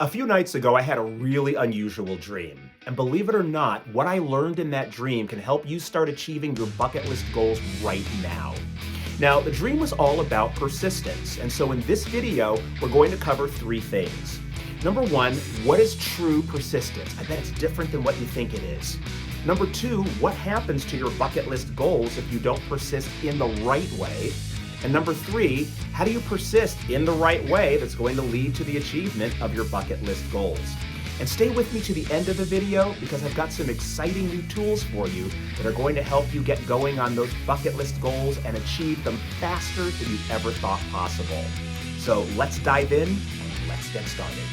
A few nights ago, I had a really unusual dream. And believe it or not, what I learned in that dream can help you start achieving your bucket list goals right now. Now, the dream was all about persistence. And so in this video, we're going to cover three things. Number one, what is true persistence? I bet it's different than what you think it is. Number two, what happens to your bucket list goals if you don't persist in the right way? And number three, how do you persist in the right way that's going to lead to the achievement of your bucket list goals? And stay with me to the end of the video because I've got some exciting new tools for you that are going to help you get going on those bucket list goals and achieve them faster than you ever thought possible. So let's dive in and let's get started.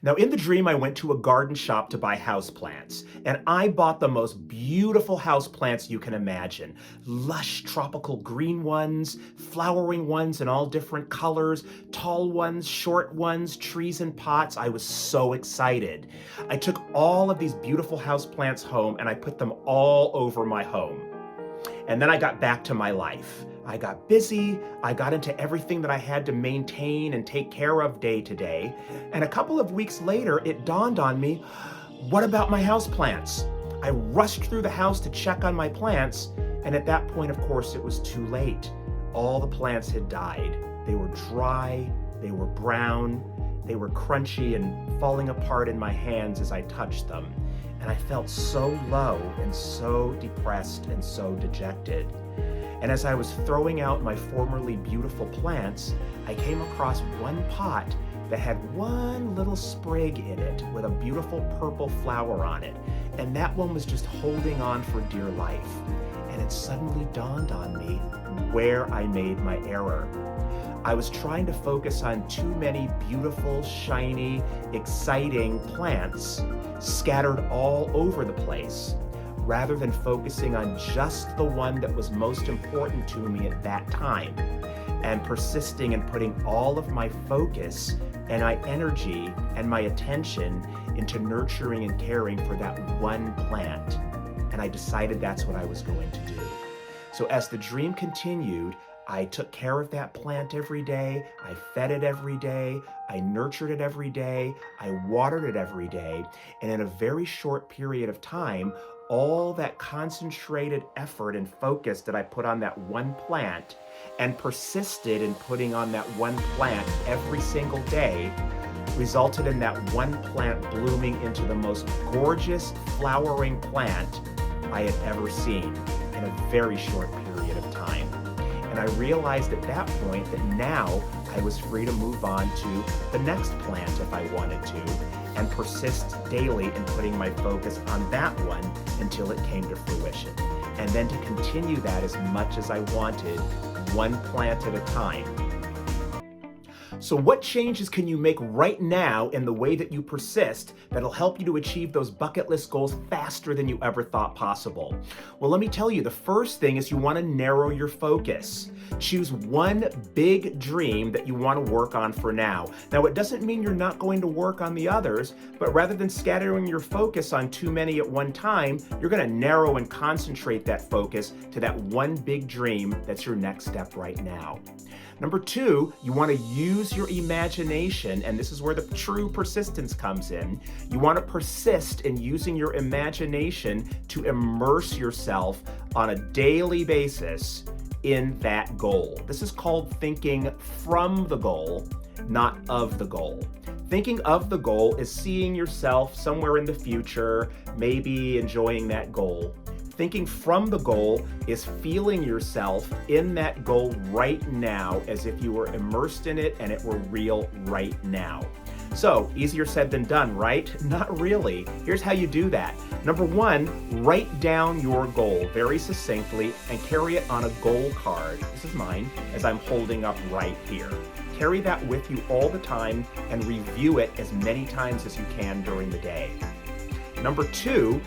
Now, in the dream, I went to a garden shop to buy houseplants, and I bought the most beautiful houseplants you can imagine. Lush tropical green ones, flowering ones in all different colors, tall ones, short ones, trees in pots. I was so excited. I took all of these beautiful houseplants home and I put them all over my home. And then I got back to my life. I got busy, I got into everything that I had to maintain and take care of day to day. And a couple of weeks later, it dawned on me, what about my houseplants? I rushed through the house to check on my plants, and at that point, of course, it was too late. All the plants had died. They were dry, they were brown, they were crunchy and falling apart in my hands as I touched them. And I felt so low and so depressed and so dejected. And as I was throwing out my formerly beautiful plants, I came across one pot that had one little sprig in it with a beautiful purple flower on it. And that one was just holding on for dear life. And it suddenly dawned on me where I made my error. I was trying to focus on too many beautiful, shiny, exciting plants scattered all over the place, rather than focusing on just the one that was most important to me at that time, and persisting in putting all of my focus and my energy and my attention into nurturing and caring for that one plant. And I decided that's what I was going to do. So as the dream continued, I took care of that plant every day, I fed it every day, I nurtured it every day, I watered it every day, and in a very short period of time, all that concentrated effort and focus that I put on that one plant and persisted in putting on that one plant every single day resulted in that one plant blooming into the most gorgeous flowering plant I had ever seen in a very short period of time. And I realized at that point that now I was free to move on to the next plant if I wanted to, and persist daily in putting my focus on that one until it came to fruition. And then to continue that as much as I wanted, one plant at a time. So what changes can you make right now in the way that you persist that'll help you to achieve those bucket list goals faster than you ever thought possible? Well, let me tell you, the first thing is you want to narrow your focus. Choose one big dream that you want to work on for now. Now, it doesn't mean you're not going to work on the others, but rather than scattering your focus on too many at one time, you're going to narrow and concentrate that focus to that one big dream that's your next step right now. Number two, you want to use your imagination, and this is where the true persistence comes in. You want to persist in using your imagination to immerse yourself on a daily basis in that goal. This is called thinking from the goal, not of the goal. Thinking of the goal is seeing yourself somewhere in the future, maybe enjoying that goal. Thinking from the goal is feeling yourself in that goal right now as if you were immersed in it and it were real right now. So, easier said than done, right? Not really. Here's how you do that. Number one, write down your goal very succinctly and carry it on a goal card. This is mine, as I'm holding up right here. Carry that with you all the time and review it as many times as you can during the day. Number two,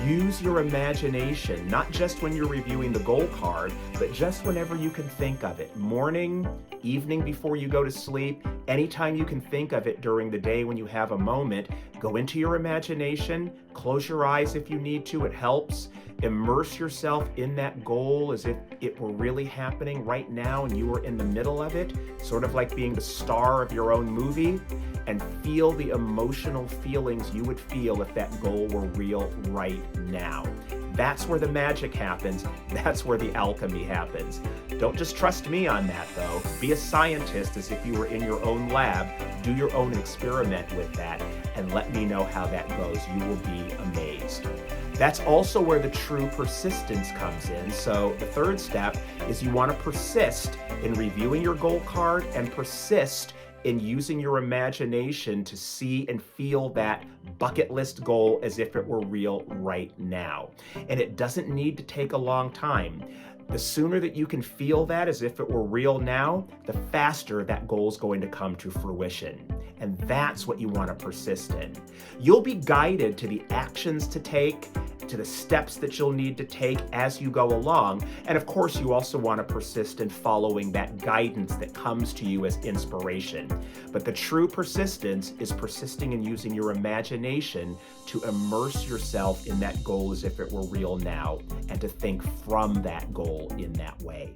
use your imagination, not just when you're reviewing the goal card, but just whenever you can think of it. Morning, evening before you go to sleep, anytime you can think of it during the day when you have a moment, go into your imagination, close your eyes if you need to, it helps. Immerse yourself in that goal as if it were really happening right now and you were in the middle of it, sort of like being the star of your own movie, and feel the emotional feelings you would feel if that goal were real right now. That's where the magic happens. That's where the alchemy happens. Don't just trust me on that, though. Be a scientist as if you were in your own lab. Do your own experiment with that and let me know how that goes. You will be amazed. That's also where the true persistence comes in. So the third step is you want to persist in reviewing your goal card and persist in using your imagination to see and feel that bucket list goal as if it were real right now. And it doesn't need to take a long time. The sooner that you can feel that as if it were real now, the faster that goal is going to come to fruition. And that's what you want to persist in. You'll be guided to the actions to take, to the steps that you'll need to take as you go along. And of course, you also want to persist in following that guidance that comes to you as inspiration. But the true persistence is persisting in using your imagination to immerse yourself in that goal as if it were real now, and to think from that goal in that way.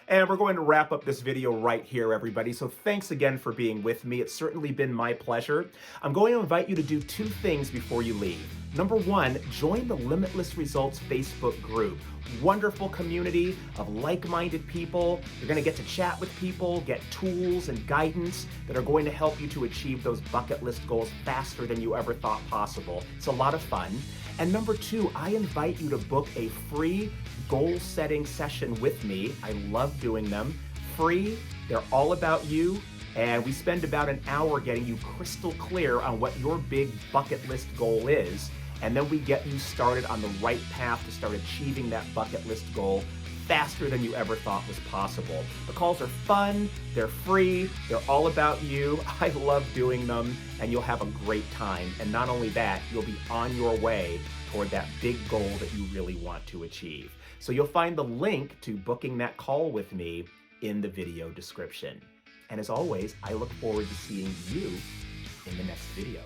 And we're going to wrap up this video right here, everybody. So thanks again for being with me. It's certainly been my pleasure. I'm going to invite you to do two things before you leave. Number one, join the Limitless Results Facebook group. Wonderful community of like-minded people. You're going to get to chat with people, get tools and guidance that are going to help you to achieve those bucket list goals faster than you ever thought possible. It's a lot of fun. And number two, I invite you to book a free goal-setting session with me. I love doing them. Free, they're all about you, and we spend about an hour getting you crystal clear on what your big bucket list goal is, and then we get you started on the right path to start achieving that bucket list goal faster than you ever thought was possible. The calls are fun, they're free, they're all about you. I love doing them, and you'll have a great time. And not only that, you'll be on your way toward that big goal that you really want to achieve. So you'll find the link to booking that call with me in the video description. And as always, I look forward to seeing you in the next video.